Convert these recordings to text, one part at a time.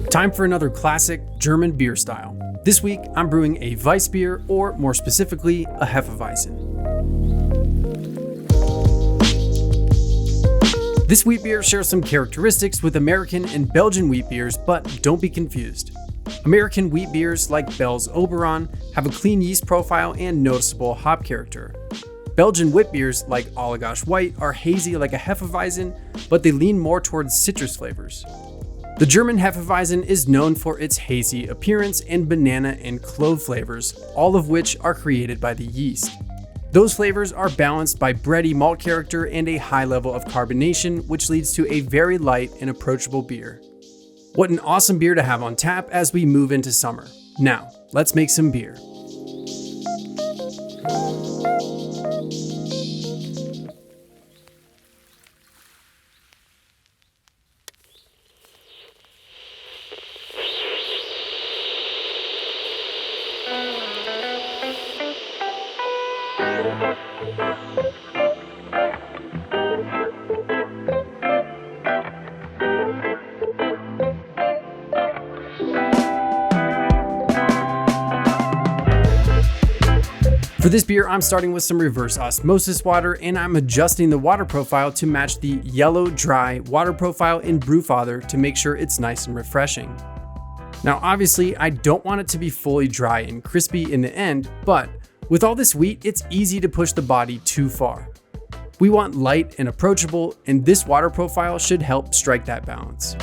Time for another classic German beer style. This week, I'm brewing a Weissbier, or more specifically, a Hefeweizen. This wheat beer shares some characteristics with American and Belgian wheat beers, but don't be confused. American wheat beers like Bells Oberon have a clean yeast profile and noticeable hop character. Belgian Witbiers like Allagash White are hazy like a Hefeweizen, but they lean more towards citrus flavors. The German Hefeweizen is known for its hazy appearance and banana and clove flavors, all of which are created by the yeast. Those flavors are balanced by bready malt character and a high level of carbonation, which leads to a very light and approachable beer. What an awesome beer to have on tap as we move into summer. Now, let's make some beer. For this beer, I'm starting with some reverse osmosis water, and I'm adjusting the water profile to match the yellow, dry water profile in Brewfather to make sure it's nice and refreshing. Now, obviously, I don't want it to be fully dry and crispy in the end, but with all this wheat, it's easy to push the body too far. We want light and approachable, and this water profile should help strike that balance.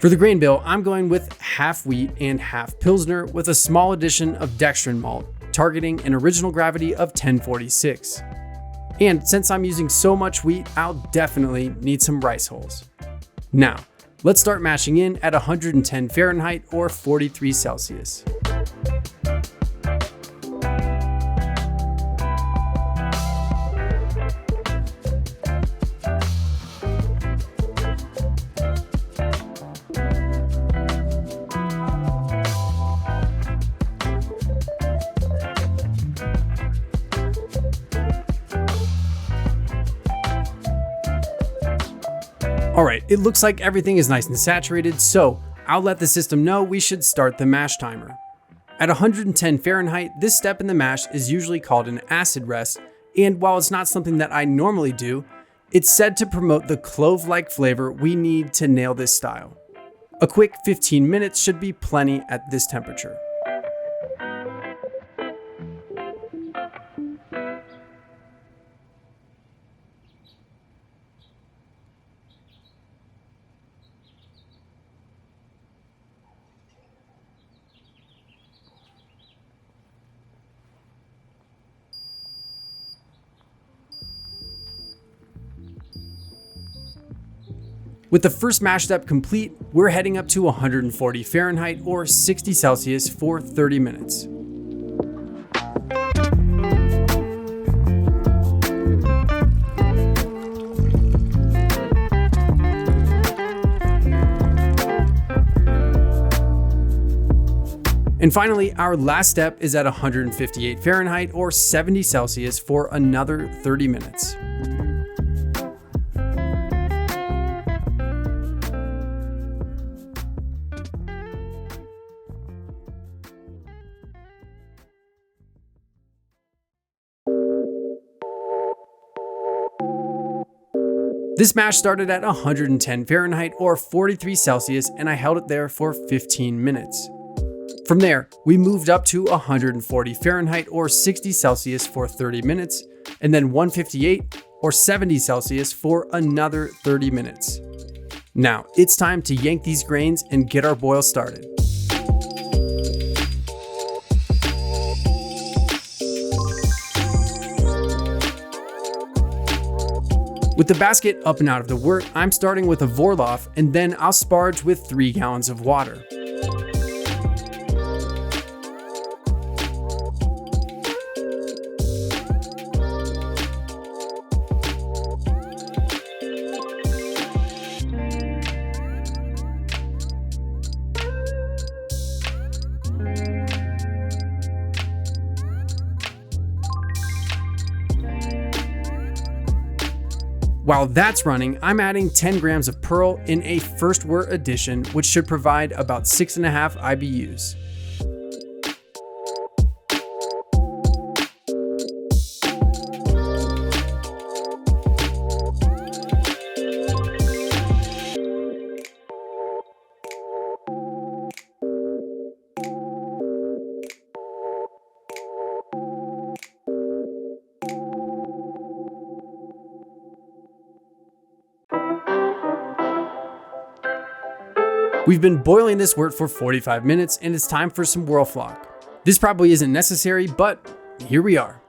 For the grain bill, I'm going with half wheat and half Pilsner with a small addition of dextrin malt, targeting an original gravity of 1046. And since I'm using so much wheat, I'll definitely need some rice hulls. Now, let's start mashing in at 110 Fahrenheit or 43 Celsius. Alright, it looks like everything is nice and saturated, so I'll let the system know we should start the mash timer. At 110 Fahrenheit, this step in the mash is usually called an acid rest, and while it's not something that I normally do, it's said to promote the clove-like flavor we need to nail this style. A quick 15 minutes should be plenty at this temperature. With the first mash step complete, we're heading up to 140 Fahrenheit or 60 Celsius for 30 minutes. And finally, our last step is at 158 Fahrenheit or 70 Celsius for another 30 minutes. This mash started at 110 Fahrenheit or 43 Celsius, and I held it there for 15 minutes. From there, we moved up to 140 Fahrenheit or 60 Celsius for 30 minutes, and then 158 or 70 Celsius for another 30 minutes. Now, it's time to yank these grains and get our boil started. With the basket up and out of the wort, I'm starting with a Vorlauf, and then I'll sparge with 3 gallons of water. While that's running, I'm adding 10 grams of pearl in a first wort addition, which should provide about 6.5 IBUs. We've been boiling this wort for 45 minutes and it's time for some whirlflock. This probably isn't necessary, but here we are.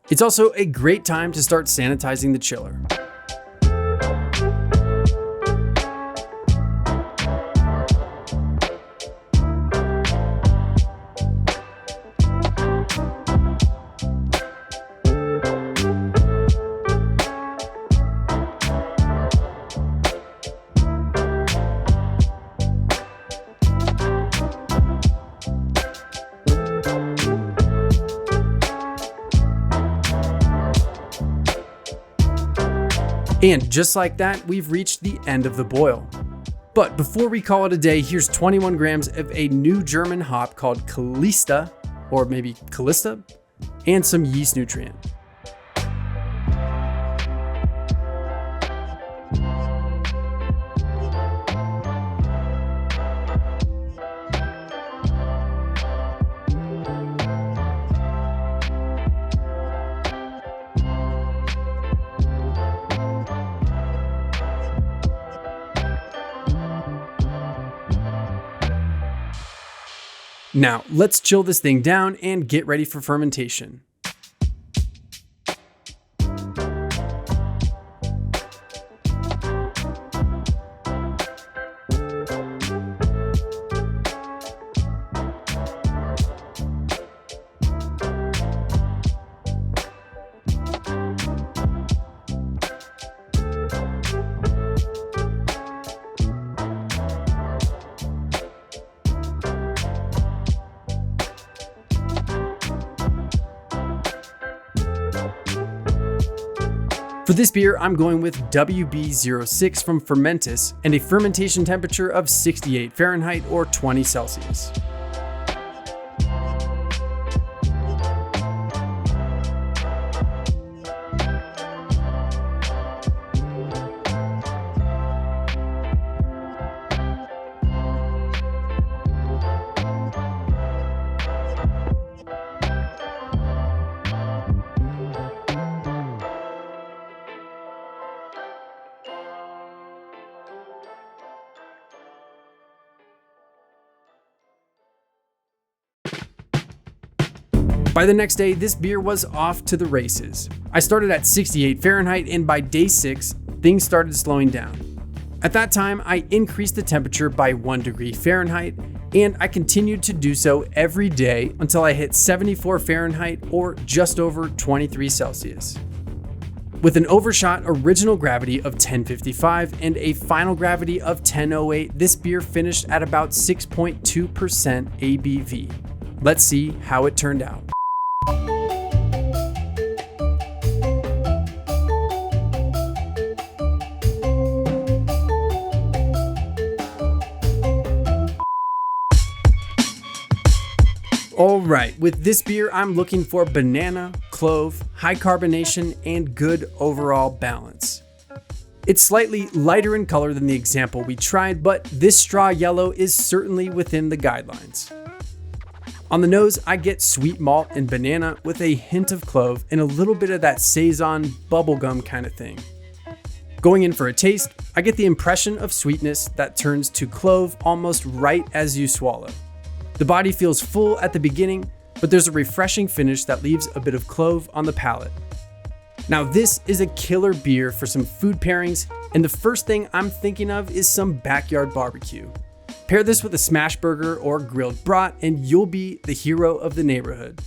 It's also a great time to start sanitizing the chiller. And just like that, we've reached the end of the boil. But before we call it a day, here's 21 grams of a new German hop called Callista, or maybe Callista, and some yeast nutrient. Now, let's chill this thing down and get ready for fermentation. For this beer, I'm going with WB06 from Fermentis and a fermentation temperature of 68 Fahrenheit or 20 Celsius. By the next day, this beer was off to the races. I started at 68 Fahrenheit and by day 6, things started slowing down. At that time, I increased the temperature by 1 degree Fahrenheit and I continued to do so every day until I hit 74 Fahrenheit or just over 23 Celsius. With an overshot original gravity of 1055 and a final gravity of 1008, this beer finished at about 6.2% ABV. Let's see how it turned out. Alright, with this beer, I'm looking for banana, clove, high carbonation, and good overall balance. It's slightly lighter in color than the example we tried, but this straw yellow is certainly within the guidelines. On the nose, I get sweet malt and banana with a hint of clove and a little bit of that saison bubblegum kind of thing. Going in for a taste, I get the impression of sweetness that turns to clove almost right as you swallow. The body feels full at the beginning, but there's a refreshing finish that leaves a bit of clove on the palate. Now this is a killer beer for some food pairings, and the first thing I'm thinking of is some backyard barbecue. Pair this with a smash burger or grilled brat and you'll be the hero of the neighborhood.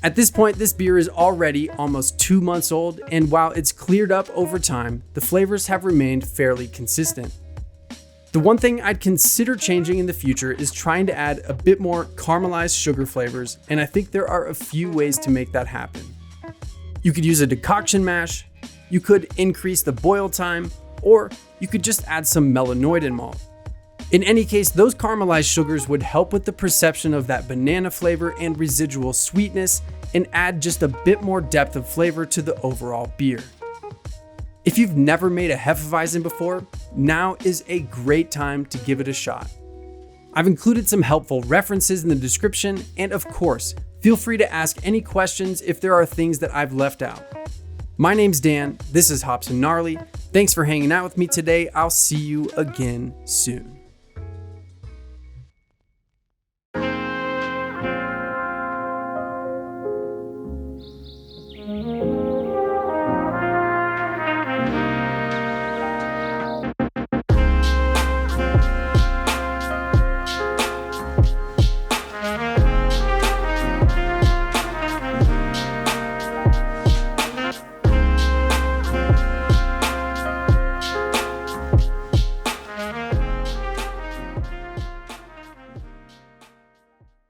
At this point, this beer is already almost 2 months old, and while it's cleared up over time, the flavors have remained fairly consistent. The one thing I'd consider changing in the future is trying to add a bit more caramelized sugar flavors, and I think there are a few ways to make that happen. You could use a decoction mash, You could increase the boil time, or you could just add some melanoidin malt. In any case, those caramelized sugars would help with the perception of that banana flavor and residual sweetness and add just a bit more depth of flavor to the overall beer. If you've never made a Hefeweizen before, now is a great time to give it a shot. I've included some helpful references in the description, and of course, feel free to ask any questions if there are things that I've left out. My name's Dan, this is Hops and Gnarly. Thanks for hanging out with me today. I'll see you again soon.